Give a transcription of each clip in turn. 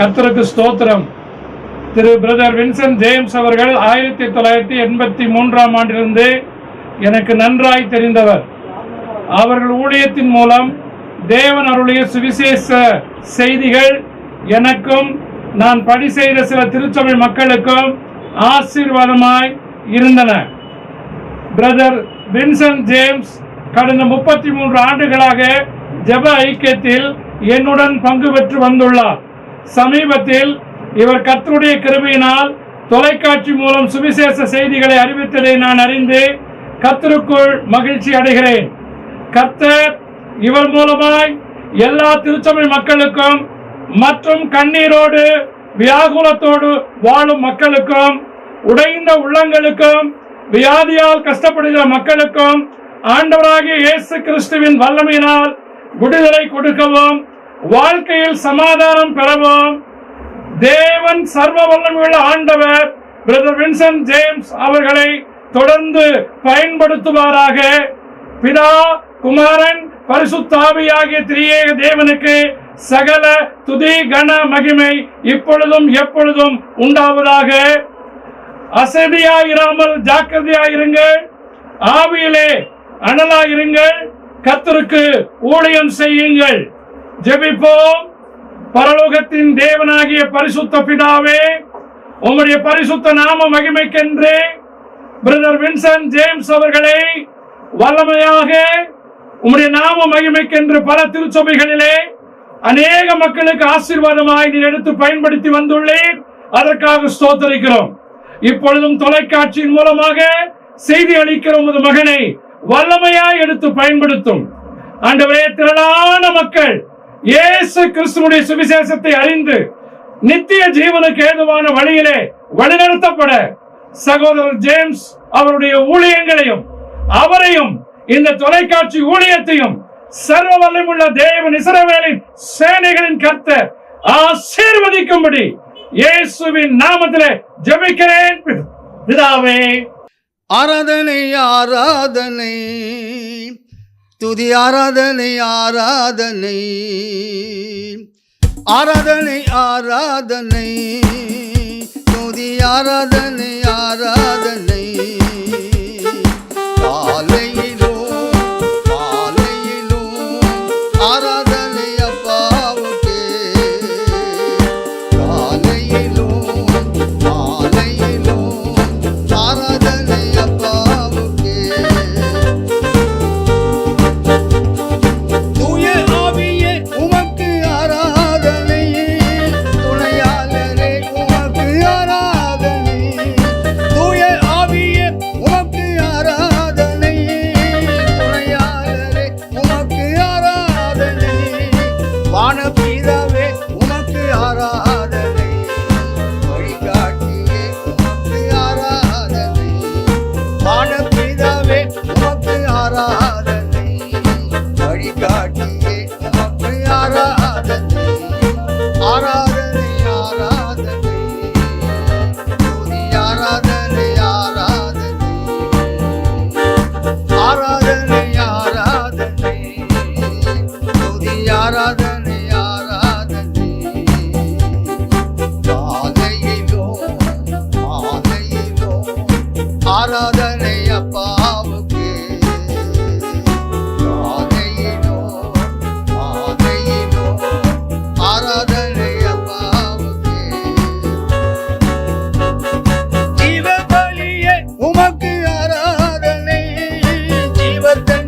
கர்த்தருக்கு ஸ்தோத்திரம். திரு brother Vincent James அவர்கள் 1983 ஆண்டிலிருந்து எனக்கு நன்றாய் தெரிந்தவர். அவர்கள் ஊழியத்தின் மூலம் தேவன் அருளிய சுவிசேஷ செய்திகள் எனக்கும் நான் பணி செய்த சில திருச்சபை மக்களுக்கும் ஆசீர்வாதமாய் இருந்தன. பிரதர் வின்சென்ட் ஜேம்ஸ் கடந்த 33 ஆண்டுகளாக ஜெப ஐக்கியத்தில் என்னுடன் பங்கு பெற்று வந்துள்ளார். சமீபத்தில் இவர் கர்த்தருடைய கிருபையினால் தொலைக்காட்சி மூலம் சுவிசேஷ செய்திகளை அறிவித்ததை நான் அறிந்து கர்த்தருக்குள் மகிழ்ச்சி அடைகிறேன். கர்த்தர் இவர் மூலமாய் எல்லா திருச்சபை மக்களுக்கும் மற்றும் கண்ணீரோடு வியாகுலத்தோடு வாழும் மக்களுக்கும், உடைந்த உள்ளங்களுக்கும், வியாதியால் கஷ்டப்படுகிற மக்களுக்கும் ஆண்டவராகிய இயேசு கிறிஸ்துவின் வல்லமையினால் விடுதலை கொடுக்கவும், வாழ்க்கையில் சமாதானம் பெறவும் தேவன் சர்வ வல்லமையுள்ள ஆண்டவர் பிரதர் வின்சென்ட் ஜேம்ஸ் அவர்களை தொடர்ந்து பயன்படுத்துவாராக. பிதா, குமாரன், பரிசுத்த ஆவியாகிய திரியேக தேவனுக்கு சகல துதி கன மகிமை இப்பொழுதும் எப்பொழுதும் உண்டாவதாக. அசதியாயிராமல் ஜாக்கிரதையாயிருங்கள், ஆவியிலே அனலாயிருங்கள், கர்த்தருக்கு ஊழியம் செய்யுங்கள். ஜெபிப்போம். பரலோகத்தின் தேவனாகிய பரிசுத்த பிதாவே, உம்முடைய பரிசுத்த நாம மகிமைக்கென்று பிரதர் வின்சென்ட் ஜேம்ஸ் அவர்களை வல்லமையாக உம்முடைய நாம மகிமைக்கென்று பல திருச்சபைகளிலே அநேக மக்களுக்கு ஆசீர்வாதமாய் நீர் எடுத்து பயன்படுத்தி வந்துள்ளீர். அதற்காக ஸ்தோத்திரிக்கிறோம். இப்பொழுதும் தொலைக்காட்சியின் மூலமாக செய்தி அளிக்கிற உமது மகனை வல்லமையாய் எடுத்து பயன்படுத்தும். ஆண்டவரே, திரளான மக்கள் இயேசு கிறிஸ்துவுடைய சுவிசேஷத்தை அறிந்து நித்திய ஜீவனுக்கு ஏதுவான வழியிலே வழிநடத்தப்பட சகோதரர் ஜேம்ஸ் அவருடைய ஊழியங்களையும் அவரையும் இந்த தொலைக்காட்சி ஊழியத்தையும் சர்வ வல்லமையுள்ள தேவன் இஸ்ரவேலின் சேனைகளின் கர்த்தர் ஆசீர்வதிக்கும்படி இயேசுவின் நாமத்திலே ஜெபிக்கிறேன் பிதாவே. ஆராதனை ஆராதனை துதி ஆராதனை ஆராதனை ஆராதனை ஆராதனை துதி ஆராதனை ஆராதனை காலையிலும் மாலையிலும் ஆராதனை அப்பாவுக்கே. காலையிலும் மாலையிலும் ஆராதனை அப்பாவுக்கே. தூய ஆவியே உமக்கு ஆராதனை, துணையாளரே உமக்கு ஆராதனை. தூய ஆவியே உமக்கு ஆராதனை, துணையாளரே உமக்கு ஆராதனை. வானபிதாவே உமக்கு ஆராதனை, வழிகாட்டியே உமக்கு ஆராதனை. வானபிதாவே உமக்கு ஆராதனை, வழிகாட்டியே உமக்கு ஆராதனை. ஆராதனை ஆராதனை துதி ஆராதனை ஆராதனை ஆராதனை ஆராதனை துதி ஆராதனை ஆராதனை. காலையிலோ மாலையிலோ ஆராதனை அப்பாவுக்கு. காலையிலோ மாலையிலோ ஆராதனை அப்பாவுக்கு. ஜீவ பலியே உமக்கு ஆராதனை, ஜீவத்தை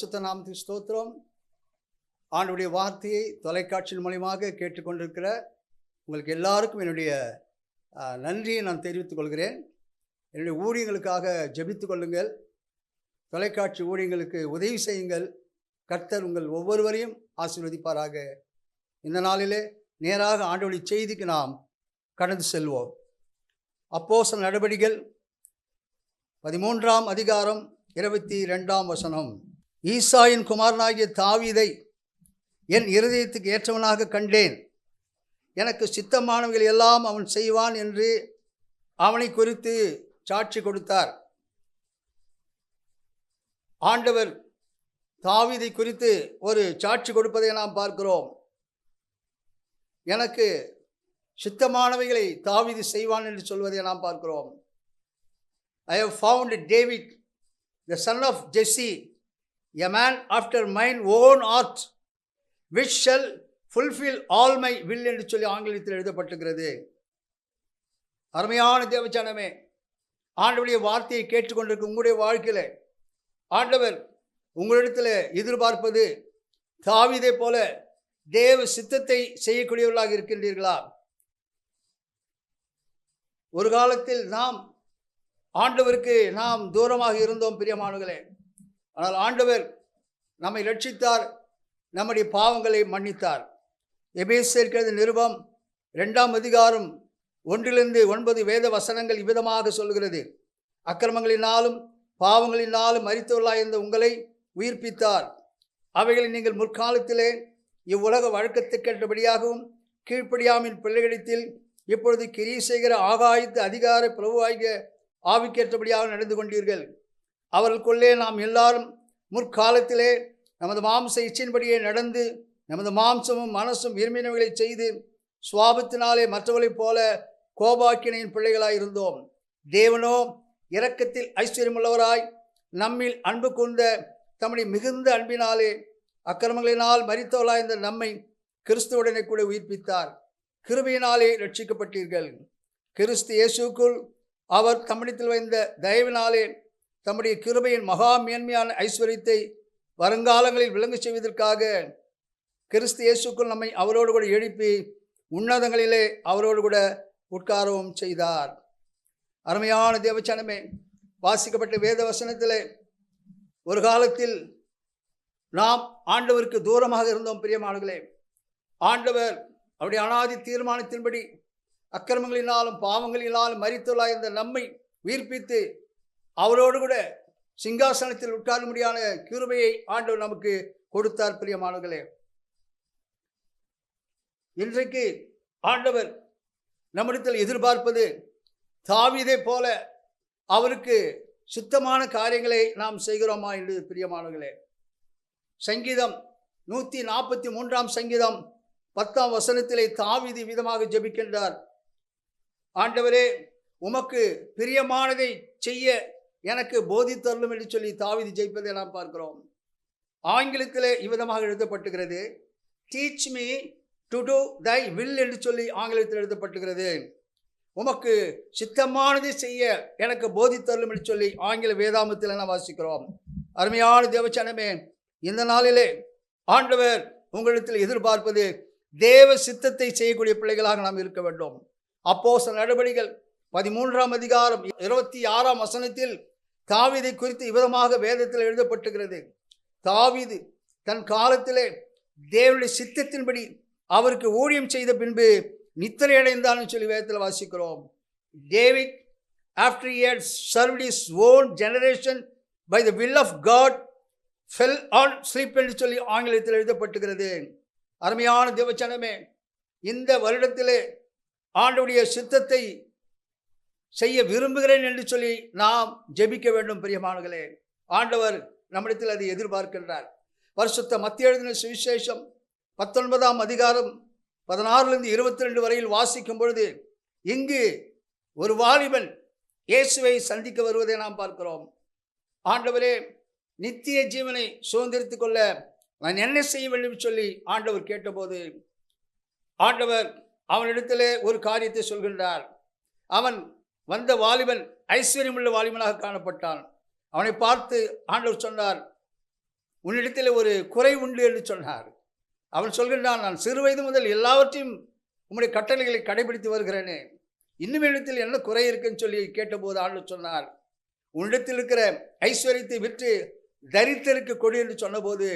பரிசுத்த நாமத்துக்கு ஸ்தோத்திரம். ஆண்டவருடைய வார்த்தையை தொலைக்காட்சியின் மூலமாக கேட்டுக்கொண்டிருக்கிற உங்களுக்கு எல்லாருக்கும் என்னுடைய நன்றியை நான் தெரிவித்துக் கொள்கிறேன். என்னுடைய ஊழியங்களுக்காக ஜெபித்துக் கொள்ளுங்கள். தொலைக்காட்சி ஊழியங்களுக்கு உதவி செய்யுங்கள். கர்த்தர் உங்கள் ஒவ்வொருவரையும் ஆசீர்வதிப்பாராக. இந்த நாளிலே நேராக ஆண்டவருடைய செய்திக்கு நாம் கடந்து செல்வோம். அப்போஸ்தலர் நடபடிகள் 13ஆம் அதிகாரம் 22ஆம் வசனம். ஈசாயின் குமாரனாகிய தாவீதை என் இருதயத்துக்கு ஏற்றவனாக கண்டேன். எனக்கு சித்தமானவைகள் எல்லாம் அவன் செய்வான் என்று அவனை குறித்து சாட்சி கொடுத்தார். ஆண்டவர் தாவீதை குறித்து ஒரு சாட்சி கொடுப்பதை நாம் பார்க்கிறோம். எனக்கு சித்தமானவைகளை தாவீது செய்வான் என்று சொல்வதை நாம் பார்க்கிறோம். I have found David, the son of Jesse, a man after mine own heart, which shall fulfill all my will என்று சொல்லி ஆங்கிலத்தில் எழுதப்பட்டிருக்கிறது. அருமையான தேவஜனமே, ஆண்டவருடைய வார்த்தையை கேட்டுக்கொண்டிருக்கும் உங்களுடைய வாழ்க்கையில் ஆண்டவர் உங்களிடத்தில் எதிர்பார்ப்பது தாவீதை போல தேவ சித்தத்தை செய்யக்கூடியவர்களாக இருக்கின்றீர்களா? ஒரு காலத்தில் நாம் ஆண்டவருக்கு நாம் தூரமாக இருந்தோம் பிரியமானவர்களே. ஆனால் ஆண்டவர் நம்மை ரட்சித்தார், நம்முடைய பாவங்களை மன்னித்தார். எபேசியர் நிருபம் 2ஆம் அதிகாரம் 1-9 வேத வசனங்கள் இவ்விதமாக சொல்கிறது. அக்கிரமங்களினாலும் பாவங்களினாலும் மரித்தவர்களாக இருந்த உங்களை உயிர்ப்பித்தார். அவைகளை நீங்கள் முற்காலத்திலே இவ்வுலக வழக்கத்துக்கேற்றபடியாகவும் கீழ்ப்படியாமின் பிள்ளைகளிடத்தில் இப்பொழுது கிரியை செய்கிற ஆகாயத்து அதிகார பிரபுவாகிய ஆவிக்கேற்றபடியாக நடந்து கொண்டீர்கள். அவர்களுக்குள்ளே நாம் எல்லாரும் முற்காலத்திலே நமது மாம்ச இச்சையின்படியே நடந்து நமது மாம்சமும் மனசும் விரும்பினவைகளை செய்து சுவாபத்தினாலே மற்றவர்களைப் போல கோபாக்கினையின் பிள்ளைகளாய் இருந்தோம். தேவனோ இரக்கத்தில் ஐஸ்வர்யமுள்ளவராய் நம்மில் அன்பு கொண்ட தம்முடைய மிகுந்த அன்பினாலே அக்கிரமங்களினால் மரித்தவர்களாய் இந்த நம்மை கிறிஸ்துவுடனே கூட உயிர்ப்பித்தார். கிருபையினாலே ரட்சிக்கப்பட்டீர்கள். கிறிஸ்து இயேசுக்குள் அவர் தம்மிடத்தில் வைந்த தயவினாலே தம்முடைய கிருபையின் மகா மேன்மையான ஐஸ்வர்யத்தை வருங்காலங்களில் விளங்க செய்வதற்காக கிறிஸ்து இயேசுக்குள் நம்மை அவரோடு கூட எழுப்பி உன்னதங்களிலே அவரோடு கூட உட்காரவும் செய்தார். அருமையான தேவச்சனமே, வாசிக்கப்பட்ட வேத வசனத்திலே ஒரு காலத்தில் நாம் ஆண்டவருக்கு தூரமாக இருந்தோம் பிரியமானவர்களே. ஆண்டவர் அவருடைய அனாதி தீர்மானத்தின்படி அக்கிரமங்களினாலும் பாவங்களினாலும் மரித்தவர்களாய் இருந்த நம்மை உயிர்ப்பித்து அவரோடு கூட சிங்காசனத்தில் உட்கார முடியாத கிருபையை ஆண்டவர் நமக்கு கொடுத்தார் பிரியமானவர்களே. இன்றைக்கு ஆண்டவர் நம்மிடத்தில் எதிர்பார்ப்பது தாவீதை போல அவருக்கு சுத்தமான காரியங்களை நாம் செய்கிறோமா என்று பிரியமானவர்களே. சங்கீதம் 143ஆம் சங்கீதம் 10ஆம் வசனத்திலே தாவீது விதமாக ஜெபிக்கின்றார். ஆண்டவரே, உமக்கு பிரியமானதை செய்ய எனக்கு போதித்தருளும் என்று சொல்லி தாவீது ஜெபிப்பதை நாம் பார்க்கிறோம். ஆங்கிலத்திலே இவ்விதமாக எழுதப்பட்டுகிறது, teach me to do thy will என்று சொல்லி ஆங்கிலத்தில் எழுதப்பட்டுகிறது. உமக்கு சித்தமானதை செய்ய எனக்கு போதித்தருளும் என்று சொல்லி ஆங்கில வேதாமத்தில் நாம் வாசிக்கிறோம். அருமையான தேவச்சனமே, இந்த நாளிலே ஆண்டவர் உங்களிடத்தில் எதிர்பார்ப்பது தேவ சித்தத்தை செய்யக்கூடிய பிள்ளைகளாக நாம் இருக்க வேண்டும். அப்போஸ்தலர் நடபடிகள் 13ஆம் அதிகாரம் 26ஆம் வசனத்தில் தாவீதை குறித்து இவ்விதமாக வேதத்தில் எழுதப்பட்டுகிறது. தாவீது தன் காலத்திலே தேவனுடைய சித்தத்தின்படி அவருக்கு ஊழியம் செய்த பின்பு நித்திரை அடைந்தான் சொல்லி வேதத்தில் வாசிக்கிறோம். David after he had served his own generation by the will of God fell on sleep என்று சொல்லி ஆங்கிலத்தில் எழுதப்பட்டுகிறது. அருமையான தேவச்சனமே, இந்த வருடத்திலே ஆண்டவருடைய சித்தத்தை செய்ய விரும்புகிறேன் என்று சொல்லி நாம் ஜெபிக்க வேண்டும் பிரியமானவர்களே. ஆண்டவர் நம்மிடத்தில் அதை எதிர்பார்க்கின்றார். பரிசுத்த மத்திய எழுதின சுவிசேஷம் 19ஆம் அதிகாரம் 16-22 வரையில் வாசிக்கும் பொழுது இங்கு ஒரு வாலிபன் இயேசுவை சந்திக்க வருவதை நாம் பார்க்கிறோம். ஆண்டவரே, நித்திய ஜீவனை சுதந்திரித்துக் கொள்ள நான் என்ன செய்ய வேண்டும் சொல்லி ஆண்டவர் கேட்டபோது ஆண்டவர் அவனிடத்திலே ஒரு காரியத்தை சொல்கின்றார். அவன் வந்த வாலிபன் ஐஸ்வர்யமுள்ள வாலிபனாக காணப்பட்டான். அவனை பார்த்து ஆண்டவர் சொன்னார், உன்னிடத்தில் ஒரு குறை உண்டு என்று சொன்னார். அவன் சொல்கின்றான், நான் சிறு வயது முதல் எல்லாவற்றையும் உம்முடைய கட்டளைகளை கடைபிடித்து வருகிறேனே, இன்னும் இடத்தில் என்ன குறை இருக்குன்னு சொல்லி கேட்டபோது ஆண்டவர் சொன்னார், உன்னிடத்தில் இருக்கிற ஐஸ்வர்யத்தை விற்று தரித்திரருக்கு கொடு என்று சொன்னபோது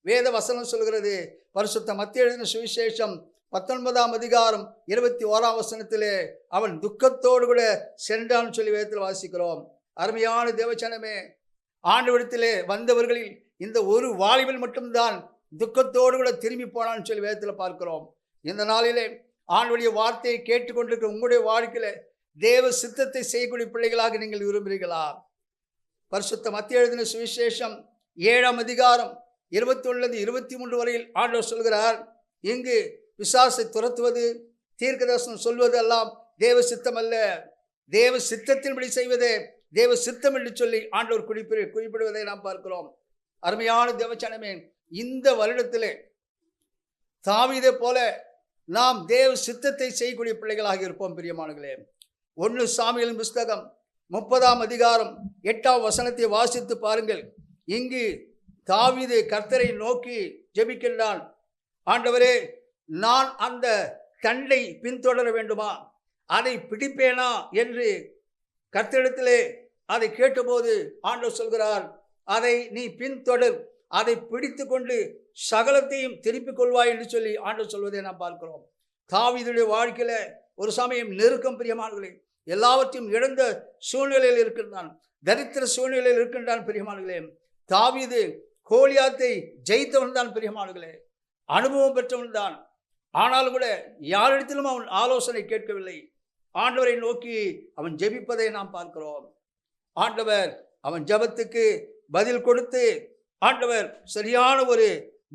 வேத வசனம் சொல்கிறது, பரிசுத்த மத்தேயு எழுதின சுவிசேஷம் 19ஆம் அதிகாரம் 21ஆம் வசனத்திலே அவன் துக்கத்தோடு கூட சென்றான்னு சொல்லி வேதத்தில் வாசிக்கிறோம். அருமையான தேவச்சனமே, ஆண்டவரிடத்திலே வந்தவர்களில் இந்த ஒரு வாலிபன் மட்டும்தான் துக்கத்தோடு கூட திரும்பி போனான்னு சொல்லி வேதத்தில் பார்க்கிறோம். இந்த நாளிலே ஆண்டவருடைய வார்த்தையை கேட்டுக்கொண்டிருக்கிற உங்களுடைய வாழ்க்கையில தேவ சித்தத்தை செய்யக்கூடிய பிள்ளைகளாக நீங்கள் விரும்புகிறீர்களா? பரிசுத்த மத்தேயு எழுதின சுவிசேஷம் 7ஆம் அதிகாரம் 21-23 வரையில் ஆண்டவர் சொல்கிறார், இங்கு பிசாசை துரத்துவது, தீர்க்கதரிசனம் சொல்வது எல்லாம் தேவ சித்தம் அல்ல, தேவ சித்தத்தின்படி செய்வதே தேவ சித்தம் என்று சொல்லி ஆண்டவர் குறிப்பிடுவதை நாம் பார்க்கிறோம். அருமையான தேவச்சனமே, இந்த வருடத்திலே தாவீதை போல நாம் தேவ சித்தத்தை செய்யக்கூடிய பிள்ளைகளாக இருப்போம். பிரியமானங்களே, 1 சாமுவேலின் புஸ்தகம் 30ஆம் அதிகாரம் 8ஆம் வசனத்தை வாசித்து பாருங்கள். இங்கு தாவீது கர்த்தரை நோக்கி ஜெபிக்கின்றான், ஆண்டவரே, நான் அந்த தண்டை பின்தொடர வேண்டுமா, அதை பிடிப்பேனா என்று கர்த்தரிடத்திலே அதை கேட்டபோது ஆண்டவர் சொல்கிறார், அதை நீ பின்தொடர், அதை பிடித்து கொண்டு சகலத்தையும் திருப்பிக் கொள்வாய் என்று சொல்லி ஆண்டவர் சொல்வதை நாம் பார்க்கிறோம். தாவீதுடைய வாழ்க்கையில ஒரு சமயம் நெருக்கம். பிரியமானங்களே, எல்லாவற்றையும் இழந்த சூழ்நிலையில் இருக்கின்றான், தரித்திர சூழ்நிலையில் இருக்கின்றான். பிரியமானங்களே, தாவீது கோலியாத்தை ஜெயித்தவன் தான். பிரியமானங்களே, அனுபவம் பெற்றவன் தான். ஆனாலும் கூட யாரிடத்திலும் அவன் ஆலோசனை கேட்கவில்லை. ஆண்டவரை நோக்கி அவன் ஜெபிப்பதை நாம் பார்க்கிறோம். ஆண்டவர் அவன் ஜெபத்துக்கு பதில் கொடுத்து, ஆண்டவர் சரியான ஒரு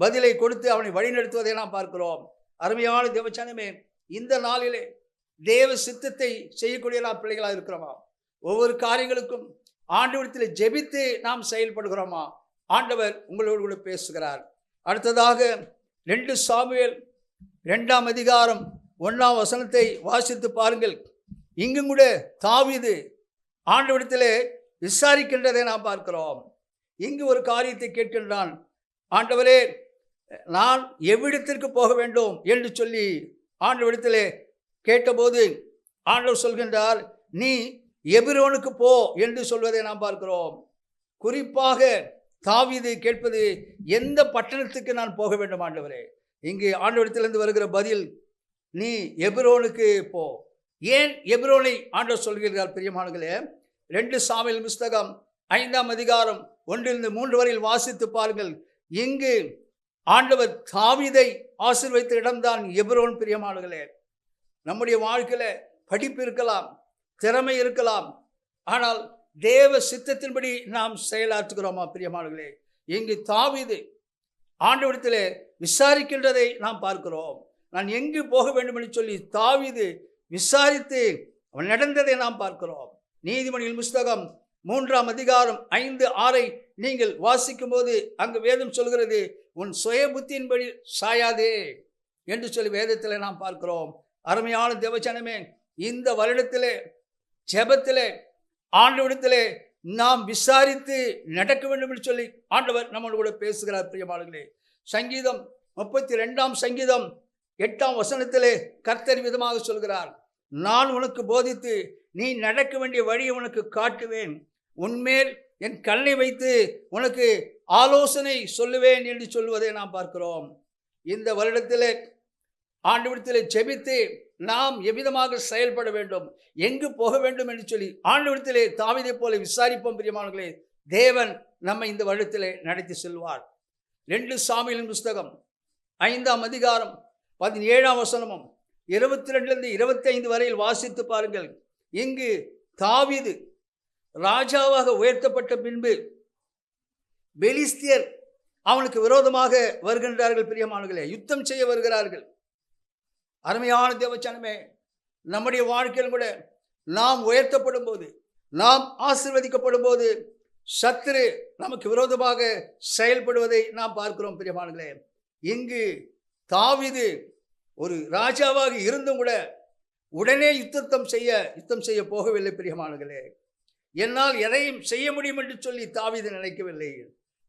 பதிலை கொடுத்து அவனை வழிநடத்துவதை நாம் பார்க்கிறோம். அருமையான தேவச்சனமே, இந்த நாளிலே தேவ சித்தத்தை செய்யக்கூடிய நாம் பிள்ளைகளாக இருக்கிறோமா? ஒவ்வொரு காரியங்களுக்கும் ஆண்டவரிடத்தில் ஜெபித்து நாம் செயல்படுகிறோமா? ஆண்டவர் உங்களோடு கூட பேசுகிறார். அடுத்ததாக 2 சாமுவேல் 2ஆம் அதிகாரம் 1ஆம் வசனத்தை வாசித்து பாருங்கள். இங்கும் கூட தாவீது ஆண்டவரிடத்திலே விசாரிக்கின்றதை நாம் பார்க்கிறோம். இங்கு ஒரு காரியத்தை கேட்கின்றான், ஆண்டவரே, நான் எவ்விடத்திற்கு போக வேண்டும் என்று சொல்லி ஆண்டவரிடத்திலே கேட்டபோது ஆண்டவர் சொல்கின்றார், நீ எபிரோனுக்கு போ என்று சொல்வதை நாம் பார்க்கிறோம். குறிப்பாக தாவீது கேட்பது, எந்த பட்டணத்துக்கு நான் போக வேண்டும் ஆண்டவரே? இங்கு ஆண்டவரிடத்திலிருந்து வருகிற பதில், நீ எபிரோனுக்கு போ. ஏன் எபிரோனை ஆண்டவர் சொல்கிறார்? பிரியமானங்களே, 2 சாமுவேல் புஸ்தகம் 5ஆம் அதிகாரம் 1-3 வரையில் வாசித்து பாருங்கள். இங்கு ஆண்டவர் தாவீதை ஆசீர்வதித்த இடம்தான் எபிரோன். பிரியமானங்களே, நம்முடைய வாழ்க்கையில படிப்பு இருக்கலாம், திறமை இருக்கலாம், ஆனால் தேவ சித்தத்தின்படி நாம் செயலாற்றுகிறோமா? பிரியமானங்களே, இங்கு தாவீது ஆண்டவரிடத்திலே விசாரிக்கின்றதை நாம் பார்க்கிறோம். நான் எங்கு போக வேண்டும் என்று சொல்லி தாவீது விசாரித்து அவன் நடந்ததை நாம் பார்க்கிறோம். நீதிமொழியின் புஸ்தகம் 3ஆம் அதிகாரம் 5-6 நீங்கள் வாசிக்கும் போது அங்கு வேதம் சொல்கிறது, உன் சுய புத்தியின்படி சாயாதே என்று சொல்லி வேதத்தில் நாம் பார்க்கிறோம். அருமையான தேவச்சனமே, இந்த வருடத்திலே ஜெபத்திலே ஆண்டவரிடத்திலே நாம் விசாரித்து நடக்க வேண்டும் என்று சொல்லி ஆண்டவர் நம்மளோடு கூட பேசுகிறார். பிரியமானங்களே, சங்கீதம் 32ஆம் சங்கீதம் 8ஆம் வசனத்திலே கர்த்தர் விதமாக சொல்கிறார், நான் உனக்கு போதித்து நீ நடக்க வேண்டிய வழியை உனக்கு காட்டுவேன், உன்மேல் என் கண்ணை வைத்து உனக்கு ஆலோசனை சொல்லுவேன் என்று சொல்வதை நாம் பார்க்கிறோம். இந்த வருடத்திலே ஆண்டவரிடத்திலே ஜெபித்து நாம் எவ்விதமாக செயல்பட வேண்டும், எங்கு போக வேண்டும் என்று சொல்லி ஆண்டவரிடத்திலே தாவீதை போல விசாரிப்போம். பிரியமானவர்களே, தேவன் நம்மை இந்த வருடத்திலே நடத்தி செல்வார். 2 சாமுவேலின் புஸ்தகம் 5ஆம் அதிகாரம் 17ஆம் வசனமும் 22-25 வரையில் வாசித்து பாருங்கள். இங்கு தாவீது ராஜாவாக உயர்த்தப்பட்ட பின்பு பெலிஸ்தியர் அவனுக்கு விரோதமாக வருகின்றார்கள். பிரியமானவர்களே, யுத்தம் செய்ய வருகிறார்கள். அருமையான தேவச்சனமே, நம்முடைய வாழ்க்கையில் கூட நாம் உயர்த்தப்படும் போது, நாம் ஆசீர்வதிக்கப்படும் போது சத்துரு நமக்கு விரோதமாக செயல்படுவதை நாம் பார்க்கிறோம். பிரியமானவர்களே, இங்கு தாவீது ஒரு ராஜாவாக இருந்தும் கூட உடனே யுத்தம் செய்ய போகவில்லை. பிரியமானவர்களே, என்னால் எதையும் செய்ய முடியும் என்று சொல்லி தாவீது நினைக்கவில்லை.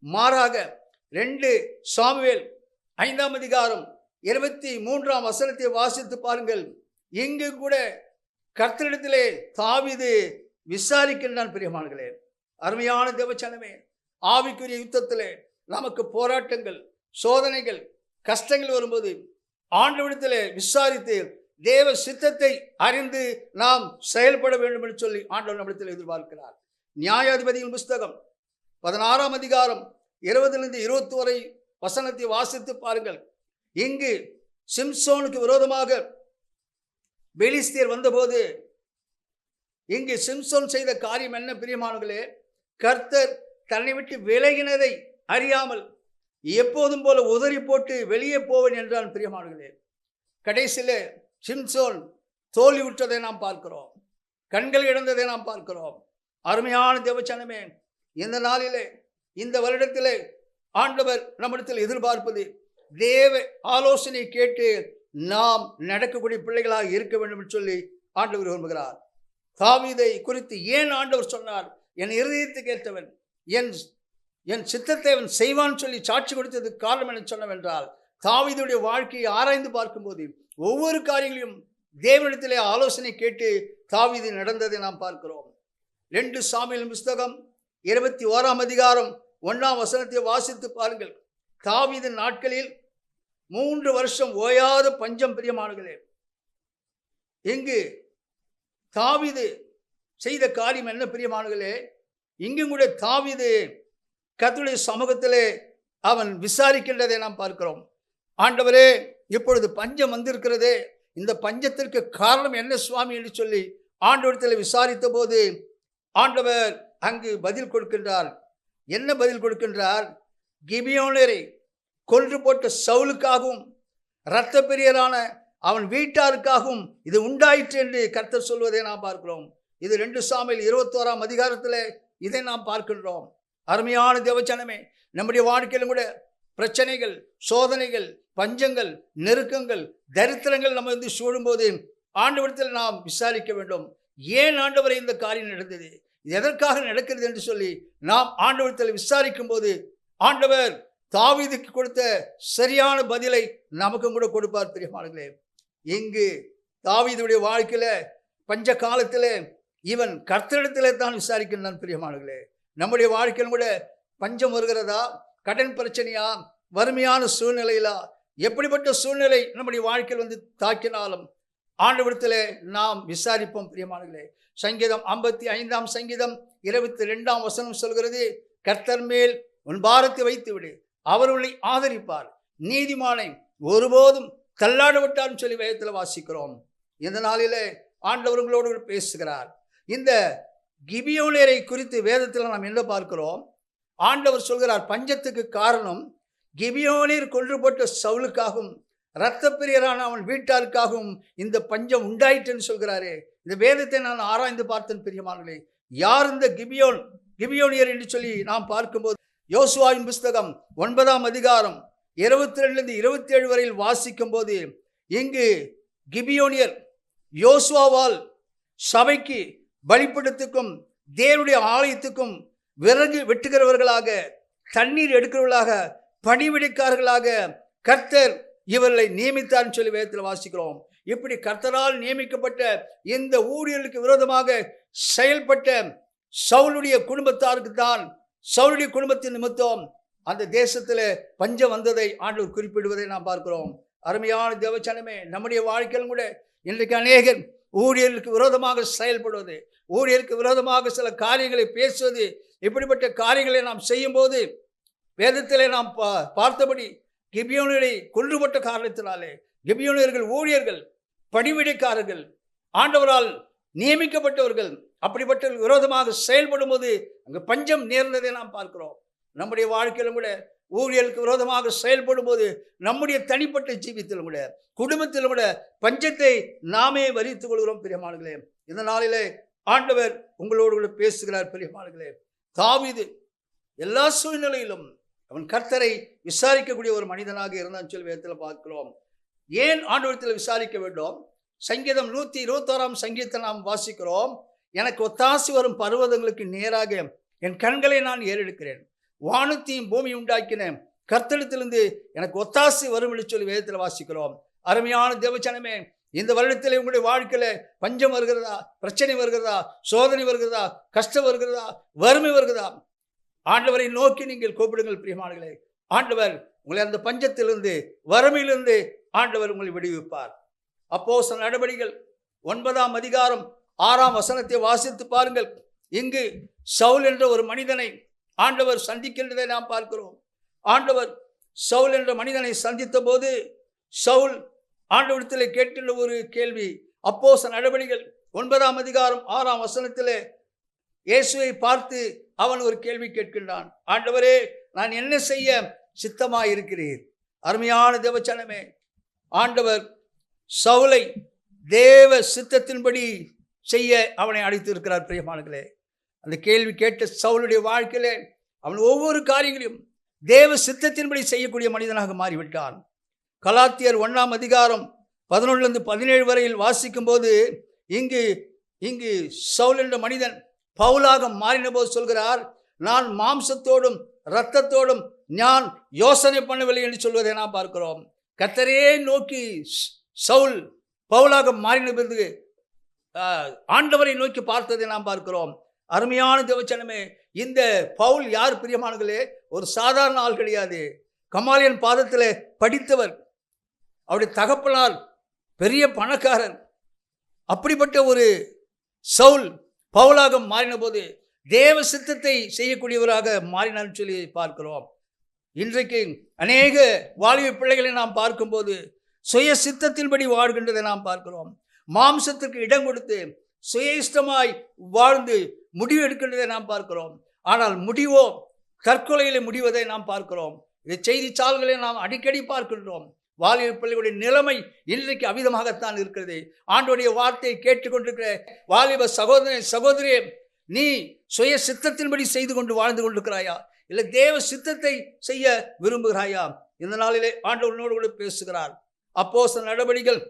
மாறாக 2 சாமுவேல் 5ஆம் அதிகாரம் 23ஆம் வசனத்தை வாசித்து பாருங்கள். இங்கு கூட கர்த்தரிடத்திலே தாவீது விசாரிக்கின்றான். பிரியமானங்களே, அருமையான தேவச்சனமே, ஆவிக்குரிய யுத்தத்திலே நமக்கு போராட்டங்கள், சோதனைகள், கஷ்டங்கள் வரும்போது ஆண்டவரிடத்திலே விசாரித்து தேவ சித்தத்தை அறிந்து நாம் செயல்பட வேண்டும் என்று சொல்லி ஆண்டவர் நம்மிடத்தில் எதிர்பார்க்கிறார். நியாயாதிபதியின் புஸ்தகம் 16ஆம் அதிகாரம் 20 21 வரை வசனத்தை வாசித்து பாருங்கள். இங்கு சிம்சோனுக்கு விரோதமாக பெலிஸ்தியர் வந்தபோது இங்கு சிம்சோன் செய்த காரியம் என்ன பிரியமானவர்களே? கர்த்தர் தன்னை விட்டு விலகினதை அறியாமல் எப்போதும் போல உதறி போட்டு வெளியே போவேன் என்றான். பிரியமானவர்களே, கடைசியிலே சிம்சோன் தோல்வி விட்டதை நாம் பார்க்கிறோம், கண்கள் இழந்ததை நாம் பார்க்கிறோம். அருமையான தேவச்சனமே, இந்த நாளிலே, இந்த வருடத்திலே ஆண்டவர் நம்மிடத்தில் எதிர்பார்ப்பது தேவ ஆலோசனை கேட்டு நாம் நடக்கக்கூடிய பிள்ளைகளாக இருக்க வேண்டும் என்று சொல்லி ஆண்டவர் விரும்புகிறார். தாவீதை குறித்து ஏன் ஆண்டவர் சொன்னார்? என் இருதயத்துக்கு ஏற்றவன், என் சித்தத்தை அவன் செய்வான் சொல்லி சாட்சி கொடுத்ததுக்கு காரணம் என்ன சொன்னவென்றால், தாவீதுடைய வாழ்க்கையை ஆராய்ந்து பார்க்கும்போது ஒவ்வொரு காரியங்களையும் தேவனிடத்திலே ஆலோசனை கேட்டு தாவீது நடந்ததை நாம் பார்க்கிறோம். 2 சாமுவேல் புஸ்தகம் 21ஆம் அதிகாரம் 1ஆம் வசனத்தை வாசித்து பாருங்கள். தாவீதின் நாட்களில் 3 வருஷம் ஓயாத பஞ்சம். பிரியமானவர்களே, இங்கு தாவீது செய்த காரியம் என்ன பிரியமானவர்களே? இங்கும் கூட தாவீது கர்த்தருடைய சமூகத்திலே அவன் விசாரிக்கின்றதை நாம் பார்க்கிறோம். ஆண்டவரே, இப்பொழுது பஞ்சம் வந்திருக்கிறதே, இந்த பஞ்சத்திற்கு காரணம் என்ன சுவாமி என்று சொல்லி ஆண்டவரிடத்தில் விசாரித்த போது ஆண்டவர் அங்கு பதில் கொடுக்கின்றார். என்ன பதில் கொடுக்கின்றார்? கிபியோனரை கொன்று போட்ட சவுலுக்காகவும் இரத்த பிரியரான அவன் வீட்டாருக்காகவும் இது உண்டாயிற்று என்று கர்த்தர் சொல்வதை நாம் பார்க்கிறோம். இது 2 சாமுவேல் 21ஆம் அதிகாரத்தில் இதை நாம் பார்க்கின்றோம். அருமையான தேவச்சனமே, நம்முடைய வாழ்க்கையிலும் கூட பிரச்சனைகள், சோதனைகள், பஞ்சங்கள், நெருக்கங்கள், தரித்திரங்கள் நம்ம வந்து சூழும்போது ஆண்டவரிடத்தில் நாம் விசாரிக்க வேண்டும். ஏன் ஆண்டவரை இந்த காரியம் நடந்தது, இது எதற்காக நடக்கிறது என்று சொல்லி நாம் ஆண்டவரிடத்தில் விசாரிக்கும் போது ஆண்டவர் தாவீதுக்கு கொடுத்த சரியான பதிலை நமக்கும் கூட கொடுப்பார். பிரியமானவர்களே, இங்கு தாவீதுடைய வாழ்க்கையில பஞ்ச காலத்தில் இவன் கர்த்தரிடத்திலே தான் விசாரிக்கின்றான். பிரியமானவர்களே, நம்முடைய வாழ்க்கையில் கூட பஞ்சம் வருகிறதா, கடன் பிரச்சனையா, வறுமையான சூழ்நிலையிலா, எப்படிப்பட்ட சூழ்நிலை நம்முடைய வாழ்க்கையில் வந்து தாக்கினாலும் ஆண்டவரிடத்திலே நாம் விசாரிப்போம். பிரியமானவர்களே, சங்கீதம் 55ஆம் சங்கீதம் 22ஆம் வசனம் சொல்கிறது, கர்த்தர் மேல் உன் பாரத்தை வைத்து விடு, அவர் உன்னை ஆதரிப்பார், நீதிமானை ஒருபோதும் தள்ளாட விட்டார்னு சொல்லி வேதத்தில் வாசிக்கிறோம். இந்த நாளிலே ஆண்டவர்களோடு பேசுகிறார். இந்த கிபியோனரை குறித்து வேதத்தில் நாம் என்ன பார்க்கிறோம்? ஆண்டவர் சொல்கிறார், பஞ்சத்துக்கு காரணம் கிபியோனீர் கொன்று போட்ட சவுலுக்காகவும் இரத்த பிரியரான அவன் வீட்டாருக்காகவும் இந்த பஞ்சம் உண்டாயிற்றுன்னு சொல்கிறாரே. இந்த வேதத்தை நான் ஆராய்ந்து பார்த்தேன். பிரியமானவர்களே, யார் இந்த கிபியோனியர் என்று சொல்லி நாம் பார்க்கும்போது யோசுவாவின் புஸ்தகம் 9ஆம் அதிகாரம் 22 27 வரையில் வாசிக்கும் போது இங்கு கிபியோனியர் யோசுவாவால் சபைக்கு பலிபீடத்துக்கும் தேவனுடைய ஆலயத்துக்கும் விறகு வெட்டுகிறவர்களாக, தண்ணீர் எடுக்கிறவர்களாக, பணிவிடைக்காரர்களாக கர்த்தர் இவர்களை நியமித்தார்னு சொல்லி வேதத்தில் வாசிக்கிறோம். இப்படி கர்த்தரால் நியமிக்கப்பட்ட இந்த ஊழியர்களுக்கு விரோதமாக செயல்பட்ட சவுலுடைய குடும்பத்தாருக்கு தான், சவுலுடைய குடும்பத்தின் நிமித்தம் அந்த தேசத்தில் பஞ்சம் வந்ததை ஆண்டவர் குறிப்பிடுவதை நாம் பார்க்கிறோம். அருமையான தேவச்சனமே, நம்முடைய வாழ்க்கையிலும் கூட இன்றைக்கு அநேகர் ஊழியர்களுக்கு விரோதமாக செயல்படுவது, ஊழியருக்கு விரோதமாக சில காரியங்களை பேசுவது, இப்படிப்பட்ட காரியங்களை நாம் செய்யும் போது வேதத்திலே நாம் பார்த்தபடி கிபியோனரை கொன்றுபட்ட காரணத்தினாலே கிபியோனியர்கள் ஊழியர்கள், பணிவிடைக்காரர்கள், ஆண்டவரால் நியமிக்கப்பட்டவர்கள், அப்படிப்பட்ட விரோதமாக செயல்படும் போது அங்கு பஞ்சம் நேர்ந்ததை நாம் பார்க்கிறோம். நம்முடைய வாழ்க்கையிலும் கூட ஊழியர்களுக்கு விரோதமாக செயல்படும் போது நம்முடைய தனிப்பட்ட ஜீவித்திலும் கூட குடும்பத்திலும் கூட பஞ்சத்தை நாமே வரித்துக் கொள்கிறோம். பிரியமானங்களே, இந்த நாளிலே ஆண்டவர் உங்களோடு கூட பேசுகிறார். பிரியமானங்களே, தாவீது எல்லா சூழ்நிலையிலும் அவன் கர்த்தரை விசாரிக்கக்கூடிய ஒரு மனிதனாக இருந்தான் சொல்லி வேதத்தில் பார்க்கிறோம். ஏன் ஆண்டவரத்தில் விசாரிக்க வேண்டும்? சங்கீதம் 121ஆம் சங்கீதத்தை நாம் வாசிக்கிறோம். எனக்கு ஒத்தாசி வரும் பர்வதங்களுக்கு நேராக என் கண்களை நான் ஏறெடுக்கிறேன், வானத்தையும் பூமி உண்டாக்கின கர்த்தரிடத்திலிருந்து எனக்கு ஒத்தாசை வரும் என்று சொல்லி வேதத்தில் வாசிக்கிறோம். அருமையான தேவஜனமே, இந்த வருடத்தில் உங்களுடைய வாழ்க்கையில பஞ்சம் வருகிறதா, பிரச்சனை வருகிறதா, சோதனை வருகிறதா, கஷ்டம் வருகிறதா, வறுமை வருகிறதா, ஆண்டவரை நோக்கி நீங்கள் கூப்பிடுங்கள் பிரியமானங்களே. ஆண்டவர் உங்களை அந்த பஞ்சத்திலிருந்து, வறுமையிலிருந்து ஆண்டவர் உங்களை விடுவிப்பார். அப்போஸ்தலர் நடபடிகள் 9ஆம் அதிகாரம் 6ஆம் வசனத்தை வாசித்து பாருங்கள். இங்கு சவுல் என்ற ஒரு மனிதனை ஆண்டவர் சந்திக்கின்றதை நாம் பார்க்கிறோம். ஆண்டவர் சவுல் என்ற மனிதனை சந்தித்த போது சவுல் ஆண்டவரிடத்தில் கேட்கின்ற ஒரு கேள்வி. அப்போஸ்தலர் நடபடிகள் 9ஆம் அதிகாரம் 6ஆம் வசனத்திலே இயேசுவை பார்த்து அவன் ஒரு கேள்வி கேட்கின்றான். ஆண்டவரே, நான் என்ன செய்ய சித்தமாய் இருக்கிறீர்? அருமையான தேவச்சனமே, ஆண்டவர் சவுலை தேவ சித்தத்தின்படி செய்ய அவனை அழைத்து இருக்கிறார். பிரியமானங்களே, அந்த கேள்வி கேட்ட சவுலுடைய வாழ்க்கையிலே அவன் ஒவ்வொரு காரியங்களையும் தேவ சித்தத்தின்படி செய்யக்கூடிய மனிதனாக மாறிவிட்டான். கலாத்தியர் 1ஆம் அதிகாரம் 11-17 வரையில் வாசிக்கும் போது இங்கு சவுல் என்ற மனிதன் பவுலாக மாறின போது சொல்கிறார், நான் மாம்சத்தோடும் இரத்தத்தோடும் நான் யோசனை பண்ணவில்லை என்று சொல்வதை நாம் பார்க்கிறோம். கர்த்தரையே நோக்கி சவுல் பவுலாக மாறின பிறகு ஆண்டவரை நோக்கி பார்த்ததை நாம் பார்க்கிறோம். அருமையான தேவச்சனமே, இந்த பவுல் யார் பிரியமானங்களே? ஒரு சாதாரண ஆள் கிடையாது. கமாலியன் பாதத்தில் படித்தவர், அவருடைய தகப்பனார் பெரிய பணக்காரர். அப்படிப்பட்ட ஒரு சவுல் பவுலாக மாறின போது தேவ சித்தத்தை செய்யக்கூடியவராக மாறினார் சொல்லி பார்க்கிறோம். இன்றைக்கு அநேக வாலிப பிள்ளைகளை நாம் பார்க்கும்போது சுய சித்தத்தின்படி வாழ்கின்றதை நாம் பார்க்கிறோம். மாம்சத்திற்கு இடம் கொடுத்து சுய இஷ்டமாய் வாழ்ந்து முடிவு எடுக்கின்றதை நாம் பார்க்கிறோம். ஆனால் முடிவோ தற்கொலையில் முடிவதை நாம் பார்க்கிறோம். இந்த செய்தித்தாள்களை நாம் அடிக்கடி பார்க்கின்றோம். வாலிப பிள்ளைகளுடைய நிலைமை இன்றைக்கு அவிதமாகத்தான் இருக்கிறது. ஆண்டவருடைய வார்த்தையை கேட்டுக்கொண்டிருக்கிற வாலிப சகோதரனே, சகோதரியே, நீ சுய சித்தத்தின்படி செய்து கொண்டு வாழ்ந்து கொண்டிருக்கிறாயா, இல்லை தேவ சித்தத்தை செய்ய விரும்புகிறாயா? இந்த நாளிலே ஆண்டவனோடு கூட பேசுகிறார். அப்போஸ்தலர் நடபடிகள்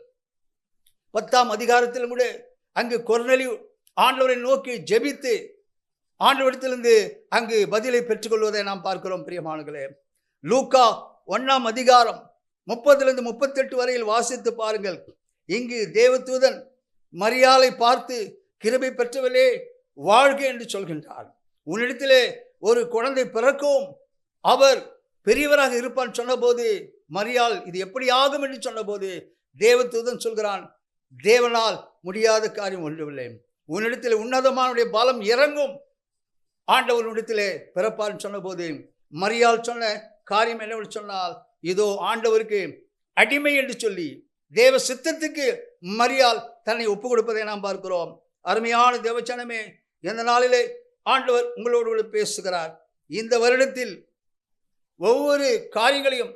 10ஆம் அதிகாரத்திலும் கூட அங்கு கொர்நேலியு ஆண்டவரை நோக்கி ஜெபித்து ஆண்டவரிடத்திலிருந்து அங்கு பதிலை பெற்றுக்கொள்வதை நாம் பார்க்கிறோம். பிரியமானங்களே, லூக்கா 1ஆம் அதிகாரம் 30-38 வரையில் வாசித்து பாருங்கள். இங்கு தேவதூதன் மரியாளை பார்த்து, கிருபை பெற்றவளே வாழ்க என்று சொல்கின்றார். உன்னிடத்திலே ஒரு குழந்தை பிறக்கும், அவர் பெரியவராக இருப்பான் சொன்னபோது மரியாள் இது எப்படி ஆகும் என்று சொன்னபோது தேவதூதன் சொல்கிறான், தேவனால் முடியாத காரியம் ஒன்றுமில்லை. உன்னிடத்தில் உன்னதமானுடைய பலம் இறங்கும், ஆண்டவர் உன்னிடத்திலே பிறப்பார் சொன்னபோது மரியாள் சொன்ன காரியம் என்னவென்று சொன்னால், இதோ ஆண்டவருக்கு அடிமை என்று சொல்லி தேவ சித்தத்துக்கு மரியாள் தன்னை ஒப்பு கொடுப்பதை நாம் பார்க்கிறோம். அருமையான தேவச்சனமே, இந்த நாளிலே ஆண்டவர் உங்களோடு பேசுகிறார். இந்த வருடத்தில் ஒவ்வொரு காரியங்களையும்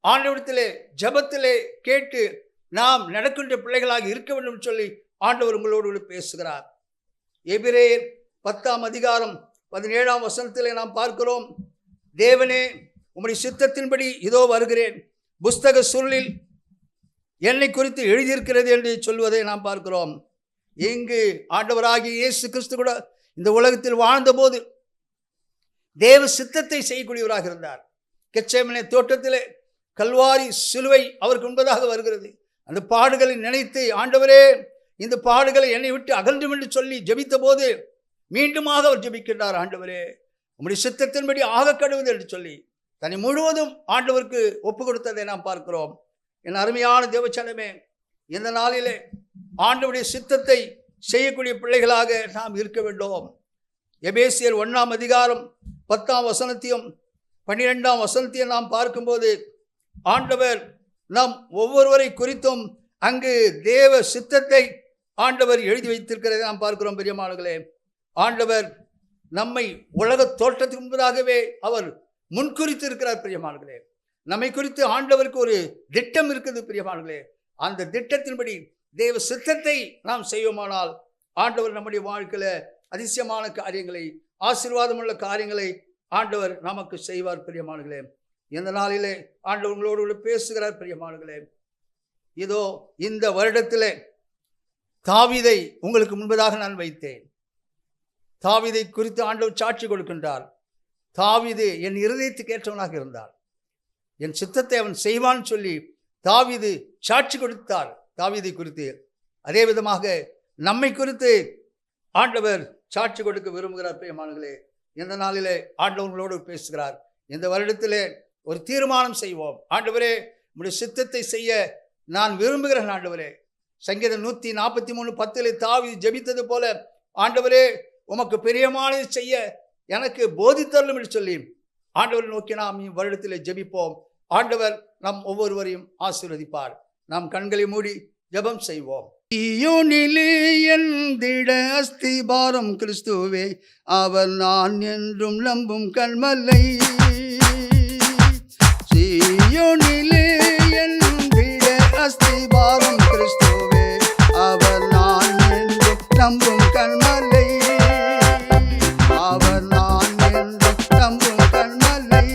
ஆண்டவரிடத்திலே ஜெபத்திலே கேட்டு நாம் நடக்கின்ற பிள்ளைகளாக இருக்க வேண்டும் சொல்லி ஆண்டவர் உங்களோடு பேசுகிறார். எபிரேயர் 10ஆம் அதிகாரம் 17ஆம் வசனத்திலே நாம் பார்க்கிறோம், தேவனே உம்முடைய சித்தத்தின்படி இதோ வருகிறேன், புஸ்தக சுருளில் என்னை குறித்து எழுதியிருக்கிறது என்று சொல்வதை நாம் பார்க்கிறோம். இங்கு ஆண்டவராகிய இயேசு கிறிஸ்து கூட இந்த உலகத்தில் வாழ்ந்தபோது தேவ சித்தத்தை செய்யக்கூடியவராக இருந்தார். கெத்செமனே தோட்டத்திலே கல்வாரி சிலுவை அவருக்கு முன்பதாக வருகிறது. அந்த பாடுகளை நினைத்து, ஆண்டவரே இந்த பாடுகளை என்னை விட்டு அகன்றும் என்று சொல்லி ஜெபித்த போது மீண்டுமாக அவர் ஜெபிக்கின்றார், ஆண்டவரே உம்முடைய சித்தத்தின்படி ஆக கடவுது என்று சொல்லி தன்னை முழுவதும் ஆண்டவருக்கு ஒப்பு கொடுத்ததை நாம் பார்க்கிறோம். என் அருமையான தேவச்சனமே, இந்த நாளிலே ஆண்டவருடைய சித்தத்தை செய்யக்கூடிய பிள்ளைகளாக நாம் இருக்க வேண்டும். எபேசியர் 1ஆம் அதிகாரம் 10ஆம் வசனத்தையும் 12ஆம் வசனத்தையும் நாம் பார்க்கும்போது ஆண்டவர் நம் ஒவ்வொருவரை குறித்தும் அங்கு தேவ சித்தத்தை ஆண்டவர் எழுதி வைத்திருக்கிறதை நாம் பார்க்கிறோம். பிரியமானவர்களே, ஆண்டவர் நம்மை உலக தோற்றத்துக்கு முன்பதாகவே அவர் முன்குறித்து இருக்கிறார். பிரியமானவர்களே, நம்மை குறித்து ஆண்டவருக்கு ஒரு திட்டம் இருக்குது. பிரியமானவர்களே, அந்த திட்டத்தின்படி தேவ சித்தத்தை நாம் செய்வோமானால் ஆண்டவர் நம்முடைய வாழ்க்கையில அதிசயமான காரியங்களை, ஆசீர்வாதமுள்ள காரியங்களை ஆண்டவர் நமக்கு செய்வார். பிரியமானவர்களே, இந்த நாளிலே ஆண்டவர் உங்களோடு பேசுகிறார். பிரியமானவர்களே, இதோ இந்த வருடத்திலே தாவீதை உங்களுக்கு முன்பதாக நான் வைத்தேன். தாவீதை குறித்து ஆண்டவர் சாட்சி கொடுக்கின்றார். தாவீது என் இருதயத்துக்கு ஏற்றவனாக இருந்தார். என் சித்தத்தை அவன் செய்வான்னு சொல்லி தாவீது சாட்சி கொடுத்தார் தாவீதை குறித்து. அதே விதமாக நம்மை குறித்து ஆண்டவர் சாட்சி கொடுக்க விரும்புகிறார். பிரியமானவர்களே, இந்த நாளிலே ஆண்டவர்களோடு பேசுகிறார். இந்த வருடத்திலே ஒரு தீர்மானம் செய்வோம். ஆண்டவரே, உம்முடைய சித்தத்தை செய்ய நான் விரும்புகிறேன். ஆண்டவரே, சங்கீதம் 143:10 தாவீது ஜெபித்தது போல, ஆண்டவரே உமக்கு பிரியமானதை செய்ய எனக்கு போதித்தருளும் என்று சொல்லி ஆண்டவரை நோக்கி நாம் வருடத்திலே ஜெபிப்போம். ஆண்டவர் நம் ஒவ்வொருவரையும் ஆசீர்வதிப்பார். நாம் கண்களை மூடி ஜெபம் செய்வோம். சீயோனிலே எந்திட அஸ்திபாரம் கிறிஸ்துவே, அவர் நான் என்றும் நம்பும் கல்மலை. சீயோனிலே எந்திட அஸ்திபாரம் கிறிஸ்துவே, அவர் நான் என்றும் நம்பும் கல்மலை. அவர் நான் என்றும் நம்பும் கல்மலை.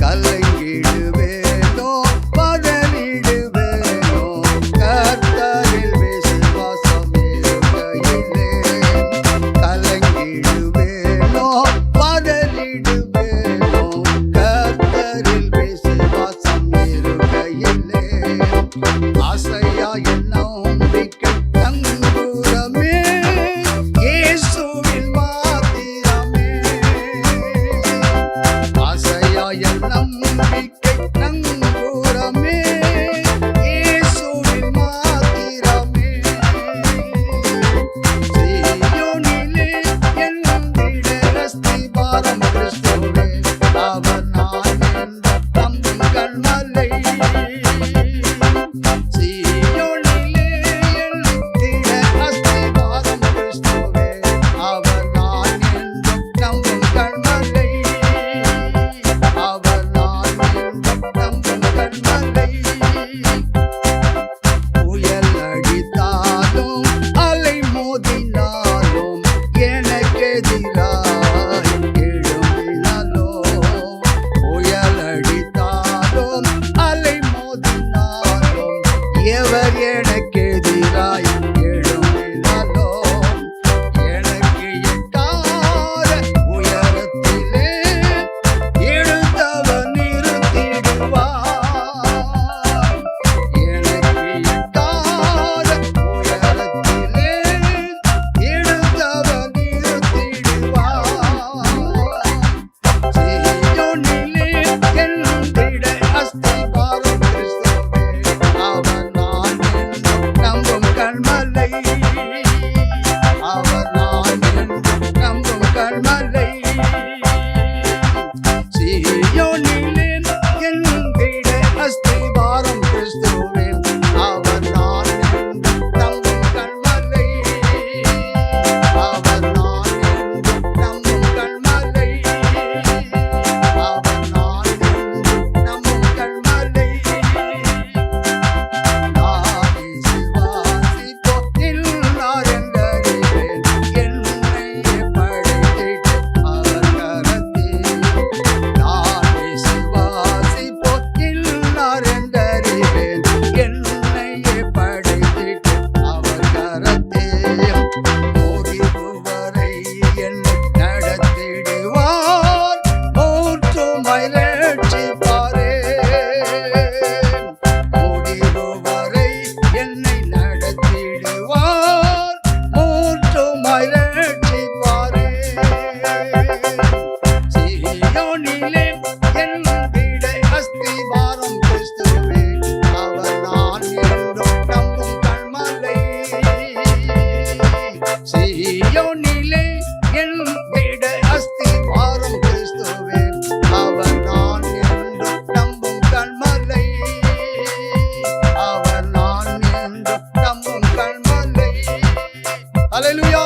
கலங்கிடுவேனோ பதறிடுவேனோ, கர்த்தரில் விசுவாசம் இருக்கையிலே. கலங்கிடுவேனோ பதறிடுவேனோ, கர்த்தரில் விசுவாசம் இருக்கையிலே. ஆசையா என் நம்பிக்கை தங்குரமே, இயேசுவில் மாத்திரமே. ஆசையா என் நம்பிக்கை தங்குரமே, இயேசுவில் மாத்திரமே. சீயோனிலே எந்திட அஸ்திபாரம் கிறிஸ்துவே, அவர் நான் என்றும் நம்பும் கல்மலை. சீயோனிலே எந்திட அஸ்திபாரம் கிறிஸ்துவே, அவர் நான் என்றும் நம்பும் கல்மலை. அவர் நான் என்றும் நம்பும் கல்மலை. புயல் அடித்தாலும் அலை மோதினாலும் எனக்கெதிராய் எழும்பினாலோ. புயல் அடித்தாலும் அலை மோதினாலும் எவர் எனக்கெதிராய் எழும்பினாலோ. எனக்கு எட்டாத உயரத்திலே எழுந்தவர் நிறுத்திடுவார். எனக்கு எட்டாத உயரத்திலே எழுந்தவர் நிறுத்திடுவார். சீயோனிலே எந்திட அஸ்திபாரம் கிறிஸ்துவே, அவர் நான் என்றும் நம்பும் கல்மலை. அவர் நான் என்றும் நம்பும் கல்மலை. சீயோனிலே எந்திட அஸ்திபாரம் கிறிஸ்துவே, அவர் நான் என்றும் நம்பும் கல்மலை. அவர் நான் என்றும் நம்பும் கல்மலை. அவர் நான் என்றும் நம்பும் கல்மலை. நான் விசுவாசிப்போரில் நான் என்றறிவேன், என்னையே படைத்திட்ட அவர் கரத்தில். நான் விசுவாசிப்போரில் நான் என்றறிவேன், என்னையே படைத்திட்ட அவர் கரத்தில். முடிவு வரை என்னை நடத்திடுவார், மூற்றுமாய் ரட்சிப்பாரே. முடிவு வரை என்னை நடத்திடுவார், மூற்றுமாய் ரட்சிப்பாரே. சீயோனிலே எந்திட அஸ்திபாரம் கிறிஸ்துவே, அவர் நான் என்றும் நம்பும் கல்மலை. சீயோனிலே எந்திட அஸ்திபாரம் கிறிஸ்துவே, அவர் நான் என்றும் நம்பும் கல்மலை. அவர் நான் என்றும் நம்பும் கல்மலை. அல்லேலூயா.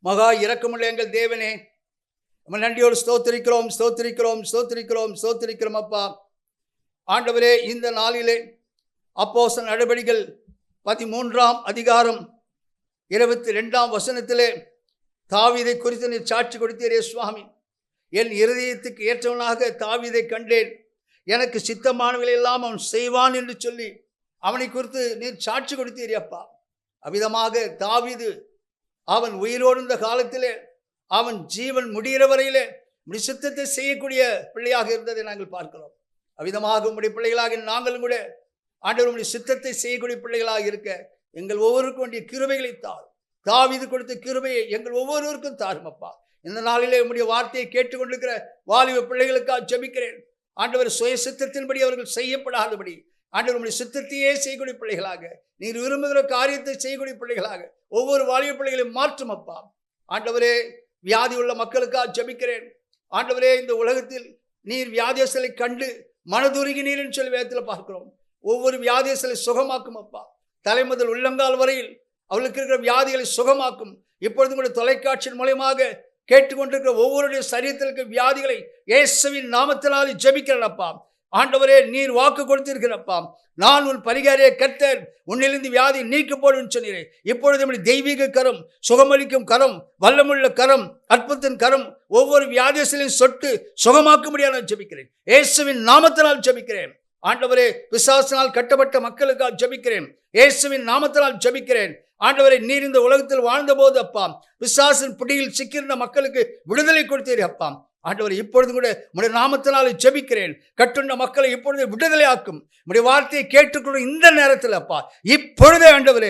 மகா இரக்கமுள்ள எங்கள் தேவனே, நம்ம நன்றியோடு ஸ்தோத்திரிக்கிறோம் ஸ்தோத்திரிக்கிறோம் ஸ்தோத்திரிக்கிறோம் ஸ்தோத்திரிக்கிறோம் அப்பா. ஆண்டவரே, இந்த நாளிலே அப்போஸ்தலர் நடபடிகள் 13ஆம் அதிகாரம் 22ஆம் வசனத்திலே தாவீதை குறித்து நீர் சாட்சி கொடுத்தீரே சுவாமி. என் இருதயத்துக்கு ஏற்றவனாக தாவீதை கண்டேன், எனக்கு சித்தமானவர்கள் எல்லாம் அவன் செய்வான் என்று சொல்லி அவனை குறித்து நீர் சாட்சி கொடுத்தீரே அப்பா. அவ்விதமாக தாவீது அவன் உயிரோடு இருந்த காலத்திலே, அவன் ஜீவன் முடிகிற வரையிலே உம்முடைய சித்தத்தை செய்யக்கூடிய பிள்ளையாக இருந்ததை நாங்கள் பார்க்கிறோம். அவ்விதமாக உம்முடைய பிள்ளைகளாக நாங்களும் கூட ஆண்டவர் உம்முடைய சித்தத்தை செய்யக்கூடிய பிள்ளைகளாக இருக்க எங்கள் ஒவ்வொருவருக்கும் வேண்டிய கிருபைகளை தாரும். தாவீது கொடுத்த கிருபையை எங்கள் ஒவ்வொருவருக்கும் தாரும் அப்பா. இந்த நாளிலே உம்முடைய வார்த்தையை கேட்டுக்கொண்டிருக்கிற வாலிப பிள்ளைகளுக்காக ஜெபிக்கிறேன். ஆண்டவர் சுய சித்தத்தின்படி அவர்கள் செய்யப்படாதபடி ஆண்டவர் உம்முடைய சித்தத்தையே செய்யக்கூடிய பிள்ளைகளாக, நீர் விரும்புகிற காரியத்தை செய்யக்கூடிய பிள்ளைகளாக ஒவ்வொரு வாலிப பிள்ளைகளையும் மாற்றும் அப்பா. ஆண்டவரே, வியாதி உள்ள மக்களுக்காக ஜெபிக்கிறேன். ஆண்டவரே, இந்த உலகத்தில் நீர் வியாதியஸ்தலை கண்டு மனதுருகி நீர்ன்னு சொல்லி வேதத்தில் பார்க்கிறோம். ஒவ்வொரு வியாதியஸ்தலை சுகமாக்கும் அப்பா. தலை முதல் உள்ளங்கால் வரையில் அவர்களுக்கு இருக்கிற வியாதிகளை சுகமாக்கும். இப்பொழுது கூட தொலைக்காட்சியின் மூலமாக கேட்டுக்கொண்டிருக்கிற ஒவ்வொருடைய சரீரத்தில் இருக்கிற வியாதிகளை இயேசுவின் நாமத்தினாலே ஜெபிக்கிறேன் அப்பா. ஆண்டவரே, நீர் வாக்கு கொடுத்திருக்கிறப்பா, நான் உன் பரிகாரிய கர்த்தர், உன்னிலிருந்து வியாதி நீக்க போடுன்னு சொன்னீரே. இப்பொழுது நம்முடைய தெய்வீக கரம், சுகமளிக்கும் கரம், வல்லமுள்ள கரம், அற்புதத்தின் கரம் ஒவ்வொரு வியாதியத்திலையும் சொட்டு சுகமாக்கும்படியாக நான் ஜெபிக்கிறேன். இயேசுவின் நாமத்தினால் ஜெபிக்கிறேன். ஆண்டவரே, பிசாசினால் கட்டப்பட்ட மக்களுக்காக ஜெபிக்கிறேன். இயேசுவின் நாமத்தினால் ஜெபிக்கிறேன். ஆண்டவரை, நீர் இந்த உலகத்தில் வாழ்ந்த போது அப்பா பிசாசின் பிடியில் சிக்கியிருந்த மக்களுக்கு விடுதலை கொடுத்தீர் அப்பா. ஆண்டவரை, இப்பொழுது கூட உடைய நாமத்தினாலே ஜெபிக்கிறேன். கட்டுண்ட மக்களை இப்பொழுது விடுதலை ஆக்கும். உடைய வார்த்தையை கேட்டுக்கொள்ள இந்த நேரத்தில் அப்பா இப்பொழுதே ஆண்டவரே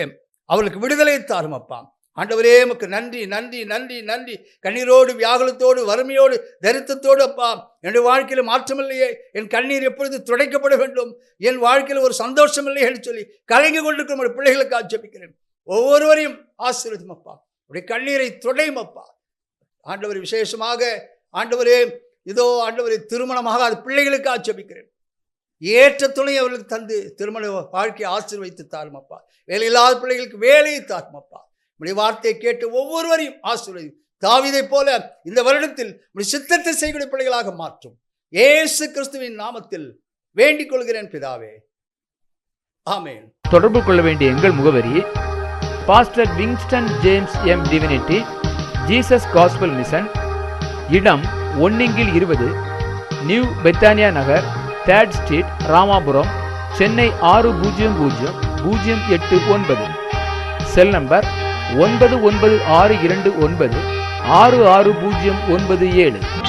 அவளுக்கு விடுதலை தாரும் அப்பா. ஆண்டவரே, உமக்கு நன்றி நன்றி நன்றி நன்றி. கண்ணீரோடு, வியாகுலத்தோடு, வறுமையோடு, தரித்திரத்தோடு அப்பா என்னுடைய வாழ்க்கையில் மாற்றமில்லையே, என் கண்ணீர் எப்பொழுது துடைக்கப்பட வேண்டும், என் வாழ்க்கையில் ஒரு சந்தோஷம் இல்லையே என்று சொல்லி கலங்கி கொண்டிருக்கிற நம்முடைய பிள்ளைகளுக்கு ஜெபிக்கிறேன். ஒவ்வொருவரையும் ஆசீர்வதியும் அப்பா. உடைய கண்ணீரை துடையும் அப்பா. ஆண்டவர், விசேஷமாக ஆண்டவரே, இதோ ஆண்டவரே, திருமணமாக அது பிள்ளைகளுக்கு ஜெபிக்கிறேன். ஏற்ற துணை அவர்களுக்கு தந்து திருமண வாழ்க்கையை ஆசீர்வதித்து தாரும் அப்பா. வேலையில்லாத பிள்ளைகளுக்கு வேலையை தாரும் அப்பா. உடைய வார்த்தையை கேட்டு ஒவ்வொருவரையும் ஆசீர்வதி. தாவீதை போல இந்த வருடத்தில் உடைய சித்தத்தை செய்யக்கூடிய பிள்ளைகளாக மாற்றும். இயேசு கிறிஸ்துவின் நாமத்தில் வேண்டிக் கொள்கிறேன் பிதாவே, ஆமென். தொடர்பு கொள்ள வேண்டிய எங்கள் முகவரி: pastor Wingston James M divinity, Jesus Gospel Mission, இடம் 1/20, New Bethania Nagar, 3rd street, Ramapuram, Chennai 600089. Cell number 9962966097.